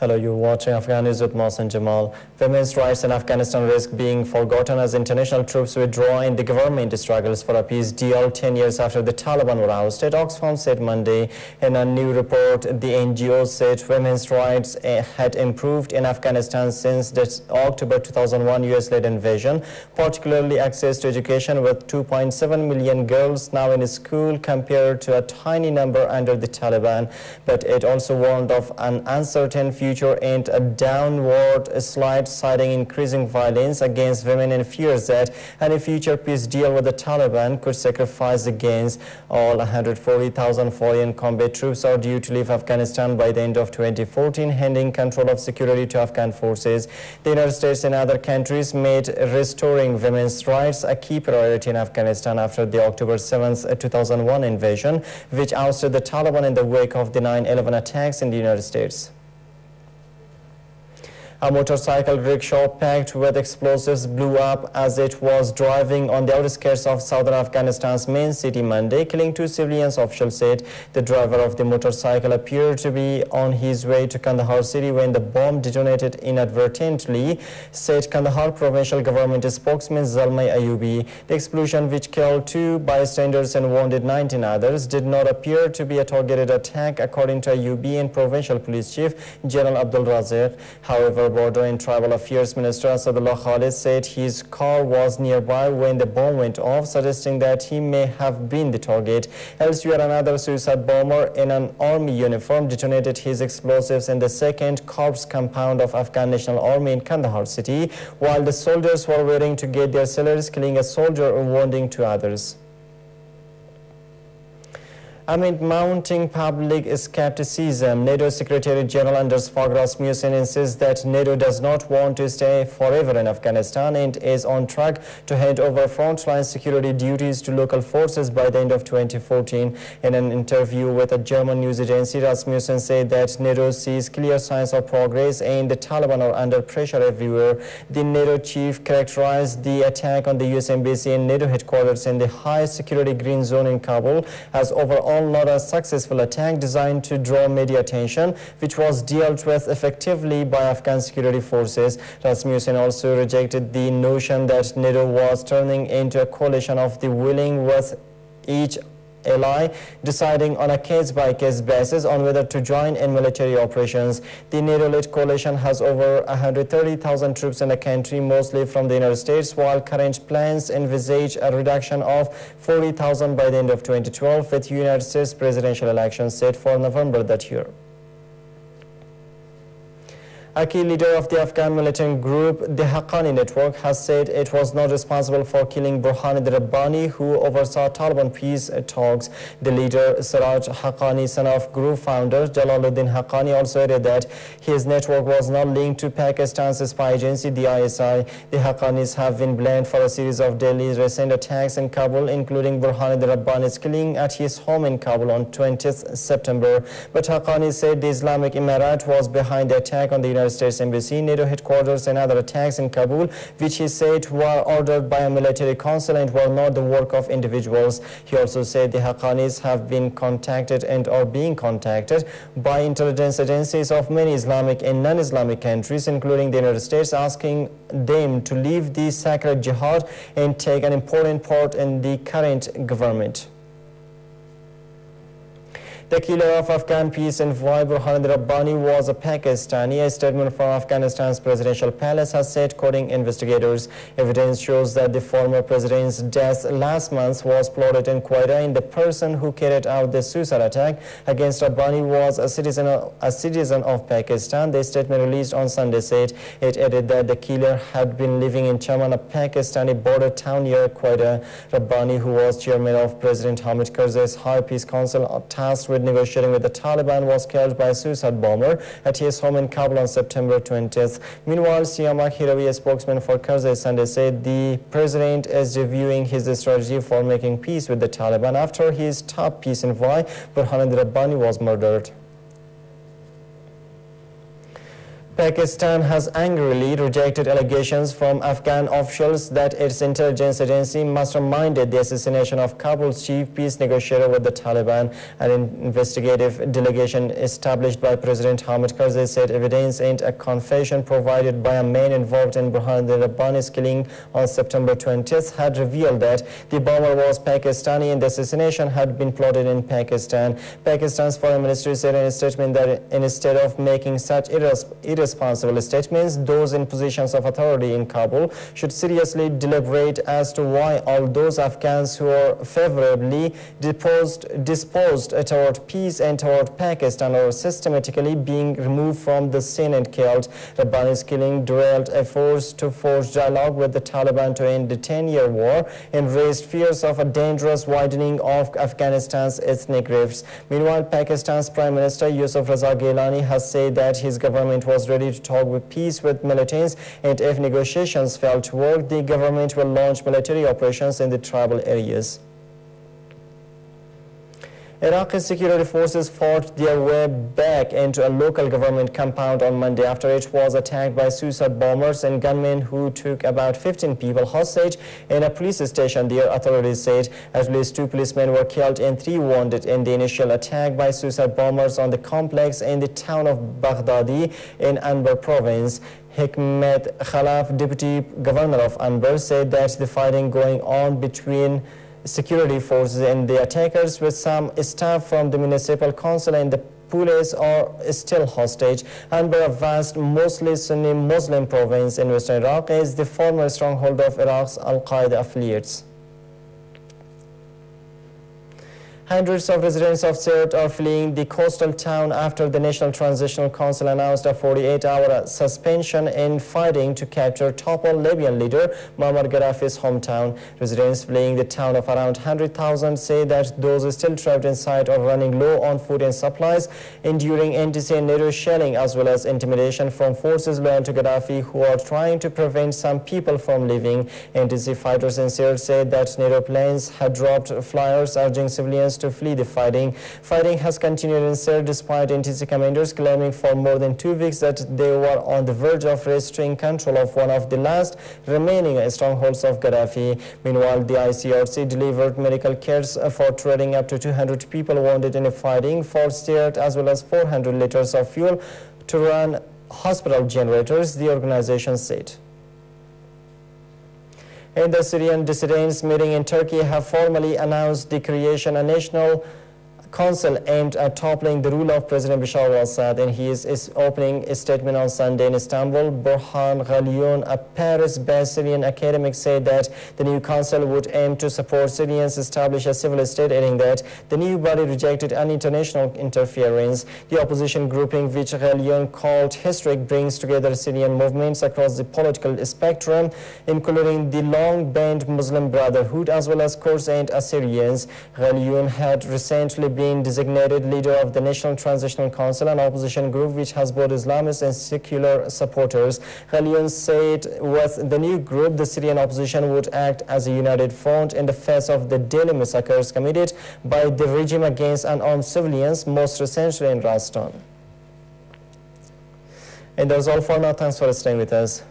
Hello, you're watching Afghannews with Moss and Jamal. Women's rights in Afghanistan risk being forgotten as international troops withdraw in the government struggles for a peace deal 10 years after the Taliban were ousted. Oxfam said Monday in a new report the NGO said women's rights had improved in Afghanistan since the October 2001 US-led invasion, particularly access to education, with 2.7 million girls now in school compared to a tiny number under the Taliban. But it also warned of an uncertain future and a downward slide, citing increasing violence against women and fears that any future peace deal with the Taliban could sacrifice against all 140,000 foreign combat troops are due to leave Afghanistan by the end of 2014, handing control of security to Afghan forces. The United States and other countries made restoring women's rights a key priority in Afghanistan after the October 7, 2001 invasion, which ousted the Taliban in the wake of the 9/11 attacks in the United States. A motorcycle rickshaw packed with explosives blew up as it was driving on the outskirts of southern Afghanistan's main city Monday, killing 2 civilians, officials said. The driver of the motorcycle appeared to be on his way to Kandahar city when the bomb detonated inadvertently, said Kandahar provincial government spokesman Zalmay Ayubi. The explosion, which killed 2 bystanders and wounded 19 others, did not appear to be a targeted attack, according to Ayubi and provincial police chief General Abdul Raziq. However, Border and Tribal Affairs Minister Asadullah Khalid said his car was nearby when the bomb went off, suggesting that he may have been the target. Elsewhere, another suicide bomber in an army uniform detonated his explosives in the 2nd Corps compound of Afghan National Army in Kandahar city, while the soldiers were waiting to get their salaries, killing a soldier and wounding 2 others. Amid mounting public skepticism, NATO Secretary General Anders Fogh Rasmussen insists that NATO does not want to stay forever in Afghanistan and is on track to hand over frontline security duties to local forces by the end of 2014. In an interview with a German news agency, Rasmussen said that NATO sees clear signs of progress and the Taliban are under pressure everywhere. The NATO chief characterized the attack on the US Embassy and NATO headquarters in the high security green zone in Kabul as overall not a successful attack designed to draw media attention, which was dealt with effectively by Afghan security forces. Rasmussen also rejected the notion that NATO was turning into a coalition of the willing, with each ally deciding on a case-by-case basis on whether to join in military operations. The NATO-led coalition has over 130,000 troops in the country, mostly from the United States, while current plans envisage a reduction of 40,000 by the end of 2012, with United States presidential elections set for November that year. A key leader of the Afghan militant group, the Haqqani network, has said it was not responsible for killing Burhan Rabbani, who oversaw Taliban peace talks. The leader, Siraj Haqqani, son of group founder Jalaluddin Haqqani, also added that his network was not linked to Pakistan's spy agency, the ISI. The Haqqanis have been blamed for a series of deadly recent attacks in Kabul, including Burhan Rabbani's killing at his home in Kabul on 20th September. But Haqqani said the Islamic Emirate was behind the attack on the United States Embassy, NATO headquarters and other attacks in Kabul, which he said were ordered by a military council and were not the work of individuals. He also said the Haqqanis have been contacted and are being contacted by intelligence agencies of many Islamic and non-Islamic countries, including the United States, asking them to leave the sacred jihad and take an important part in the current government. The killer of Afghan peace envoy Burhan Rabbani was a Pakistani. A statement from Afghanistan's presidential palace has said, quoting investigators, evidence shows that the former president's death last month was plotted in Quetta, and the person who carried out the suicide attack against Rabbani was a citizen of Pakistan. The statement released on Sunday said it added that the killer had been living in Chaman, a Pakistani border town near Quetta. Rabbani, who was chairman of President Hamid Karzai's High Peace Council tasked with negotiating with the Taliban, was killed by a suicide bomber at his home in Kabul on September 20th. Meanwhile, Siamak Hirawi, a spokesman for Karzai, Sunday said the president is reviewing his strategy for making peace with the Taliban after his top peace envoy Burhan Rabbani was murdered. Pakistan has angrily rejected allegations from Afghan officials that its intelligence agency masterminded the assassination of Kabul's chief peace negotiator with the Taliban. An investigative delegation established by President Hamid Karzai said evidence in a confession provided by a man involved in Burhan Rabbani's killing on September 20th had revealed that the bomber was Pakistani and the assassination had been plotted in Pakistan. Pakistan's foreign ministry said in a statement that instead of making such irresponsible statements, those in positions of authority in Kabul should seriously deliberate as to why all those Afghans who are favorably disposed toward peace and toward Pakistan are systematically being removed from the scene and killed. Rabbani's killing derailed efforts to forge dialogue with the Taliban to end the 10-year war and raised fears of a dangerous widening of Afghanistan's ethnic rifts. Meanwhile, Pakistan's Prime Minister Yusuf Raza Gilani has said that his government was ready to talk with peace with militants, and if negotiations fail to work, the government will launch military operations in the tribal areas. Iraqi security forces fought their way back into a local government compound on Monday after it was attacked by suicide bombers and gunmen who took about 15 people hostage in a police station there. Authorities said at least 2 policemen were killed and 3 wounded in the initial attack by suicide bombers on the complex in the town of Baghdadi in Anbar province. Hikmet Khalaf, deputy governor of Anbar, said that the fighting going on between security forces and the attackers with some staff from the municipal council and the police are still hostage. Anbar, a vast, mostly Sunni Muslim province in western Iraq, is the former stronghold of Iraq's Al-Qaeda affiliates. Hundreds of residents of Sirte are fleeing the coastal town after the National Transitional Council announced a 48-hour suspension in fighting to capture toppled Libyan leader Muammar Gaddafi's hometown. Residents fleeing the town of around 100,000 say that those still trapped inside are running low on food and supplies, enduring NTC and NATO shelling as well as intimidation from forces loyal to Gaddafi who are trying to prevent some people from leaving. NTC fighters in Sirte said that NATO planes had dropped flyers urging civilians to flee the fighting. Fighting has continued in Sirte despite NTC commanders claiming for more than 2 weeks that they were on the verge of restoring control of one of the last remaining strongholds of Gaddafi. Meanwhile, the ICRC delivered medical cares for treating up to 200 people wounded in the fighting for Sirte as well as 400 liters of fuel to run hospital generators, the organization said. And the Syrian dissidents meeting in Turkey have formally announced the creation of a national council aimed at toppling the rule of President Bashar al-Assad. In his opening statement on Sunday in Istanbul, Burhan Ghalion, a Paris-based Syrian academic, said that the new council would aim to support Syrians establish a civil state, adding that the new body rejected any international interference. The opposition grouping, which Ghalion called historic, brings together Syrian movements across the political spectrum, including the long-banned Muslim Brotherhood as well as Kurds and Assyrians. Ghalion had recently been designated leader of the National Transitional Council, an opposition group which has both Islamist and secular supporters. Ghalion said with the new group, the Syrian opposition would act as a united front in the face of the daily massacres committed by the regime against unarmed civilians, most recently in Rastan. And that's all for now. Thanks for staying with us.